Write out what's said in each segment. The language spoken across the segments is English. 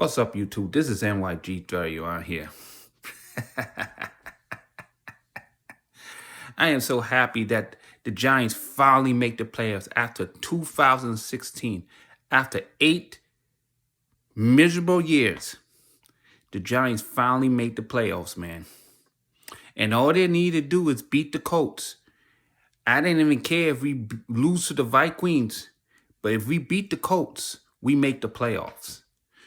What's up, YouTube? This is NYG30 on here. I am so happy that the Giants finally make the playoffs after 2016. After 8 miserable years, the Giants finally made the playoffs, man. And all they need to do is beat the Colts. I didn't even care if we lose to the Vikings, but if we beat the Colts, we make the playoffs.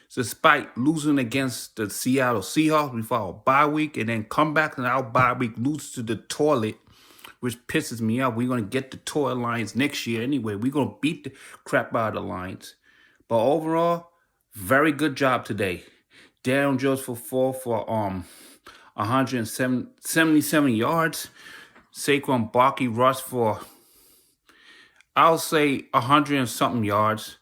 So despite losing against the Seattle Seahawks before our bye week and then come back in our bye week, lose to the toilet, which pisses me off. We're going to get the toilet Lions next year anyway. We're going to beat the crap out of the Lions. But overall, very good job today. Daniel Jones for 177 yards. Saquon Barkley rushed for, I'll say, 100 and something yards.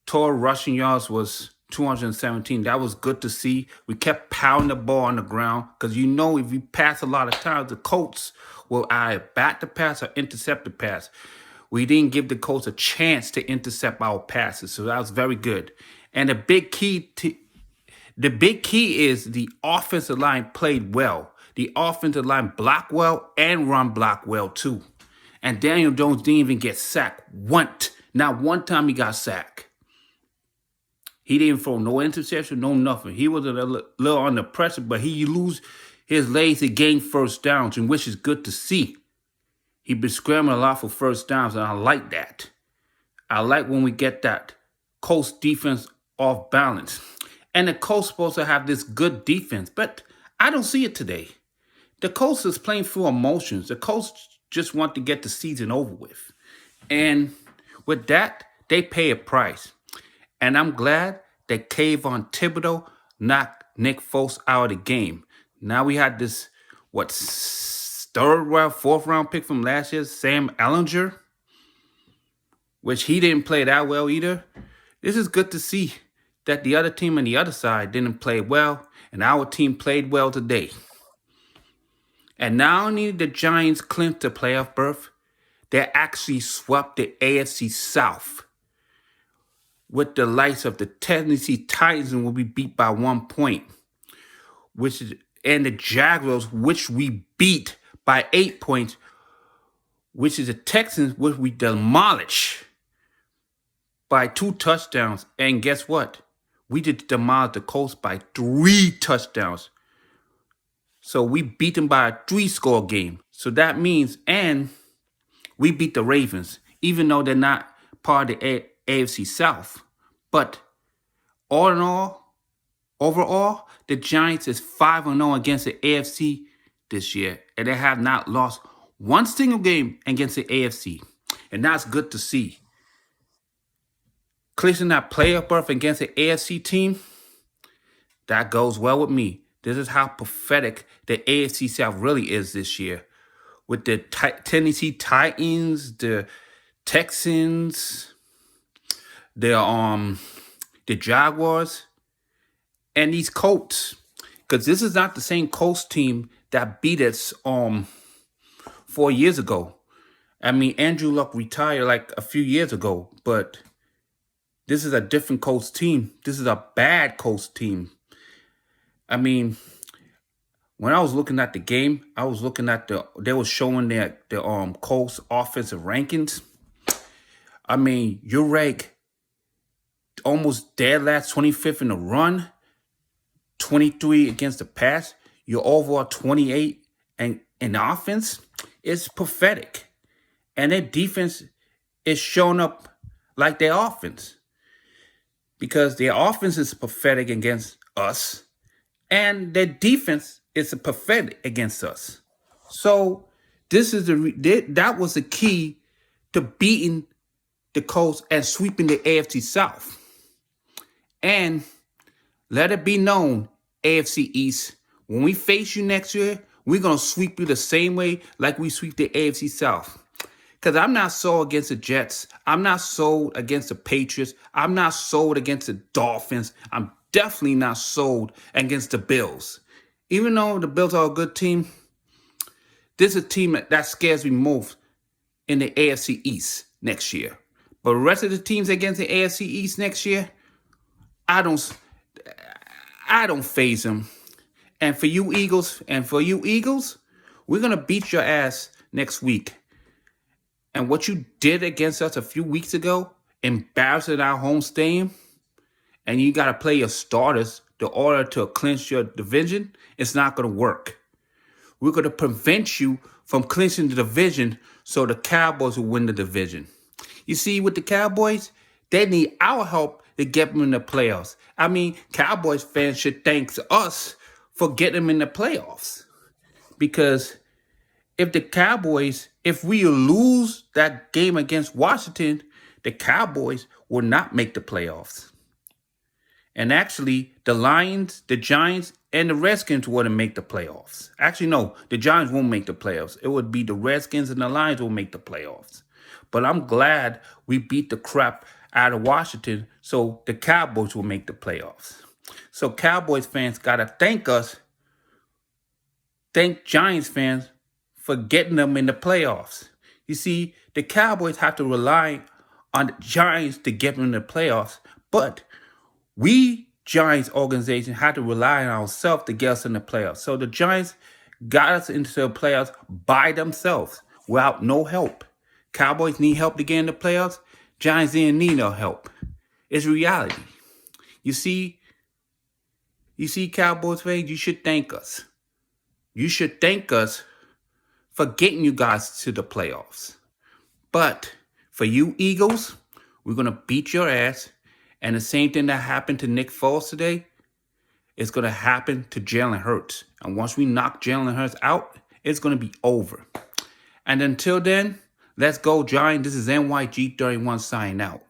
Total rushing yards was 217. That was good to see. We kept pounding the ball on the ground because if we pass a lot of times, the Colts will either bat the pass or intercept the pass. We didn't give the Colts a chance to intercept our passes, so that was very good. And the big key is the offensive line played well. The offensive line blocked well and run blocked well too. And Daniel Jones didn't even get sacked once. Not one time he got sacked. He didn't throw no interception, no nothing. He was a little under pressure, but he used his legs to gain first downs, and which is good to see. He's been scrambling a lot for first downs, and I like that. I like when we get that Colts defense off balance. And the Colts supposed to have this good defense, but I don't see it today. The Colts is playing through emotions. The Colts just want to get the season over with. And with that, they pay a price. And I'm glad that Kayvon Thibodeau knocked Nick Foles out of the game. Now we had this, third round, fourth round pick from last year, Sam Ellinger, which he didn't play that well either. This is good to see that the other team on the other side didn't play well, and our team played well today. And not only did the Giants clinch the playoff berth, they actually swept the AFC South with the likes of the Tennessee Titans, and will be beat by 1 point, and the Jaguars, which we beat by 8 points, which is the Texans, which we demolished by 2 touchdowns. And guess what? We did demolish the Colts by 3 touchdowns. So we beat them by a 3-score game. So that means, and we beat the Ravens, even though they're not part of the AFC South. But all in all, overall, the Giants is 5-0 against the AFC this year, and they have not lost one single game against the AFC. And that's good to see. Clinching that playoff berth against the AFC team, that goes well with me. This is how pathetic the AFC South really is this year. With the Tennessee Titans, the Texans, the Jaguars, and these Colts. Because this is not the same Colts team that beat us 4 years ago. I mean, Andrew Luck retired like a few years ago, but this is a different Colts team. This is a bad Colts team. I mean, when I was looking at the game, I was looking at they were showing the Colts offensive rankings. I mean, you're ranked almost dead last, 25th in the run, 23 against the pass. You're overall 28 and in the offense. It's pathetic. And their defense is showing up like their offense. Because their offense is pathetic against us, and their defense is pathetic against us. So this is that was the key to beating the Colts and sweeping the AFC South. And let it be known, AFC East, when we face you next year, we're going to sweep you the same way like we sweep the AFC South. Because I'm not sold against the Jets. I'm not sold against the Patriots. I'm not sold against the Dolphins. I'm definitely not sold against the Bills. Even though the Bills are a good team, this is a team that scares me most in the AFC East next year. But the rest of the teams against the AFC East next year, I don't phase them. And for you Eagles, we're going to beat your ass next week. And what you did against us a few weeks ago, embarrassing our home stadium, and you got to play your starters in order to clinch your division, it's not going to work. We're going to prevent you from clinching the division so the Cowboys will win the division. You see, with the Cowboys, they need our help to get them in the playoffs. I mean, Cowboys fans should thank us for getting them in the playoffs. Because if we lose that game against Washington, the Cowboys will not make the playoffs. And actually, the Lions, the Giants, and the Redskins wouldn't make the playoffs. Actually, no, the Giants won't make the playoffs. It would be the Redskins and the Lions will make the playoffs. But I'm glad we beat the crap out of Washington so the Cowboys will make the playoffs. So Cowboys fans got to thank Giants fans for getting them in the playoffs. You see, the Cowboys have to rely on the Giants to get them in the playoffs, but we, Giants organization, had to rely on ourselves to get us in the playoffs. So the Giants got us into the playoffs by themselves without no help. Cowboys need help to get in the playoffs. Giants didn't need no help. It's reality. You see, Cowboys fans, you should thank us. You should thank us for getting you guys to the playoffs. But for you Eagles, we're going to beat your ass. And the same thing that happened to Nick Foles today is going to happen to Jalen Hurts. And once we knock Jalen Hurts out, it's going to be over. And until then, let's go, Giants. This is NYG31 signing out.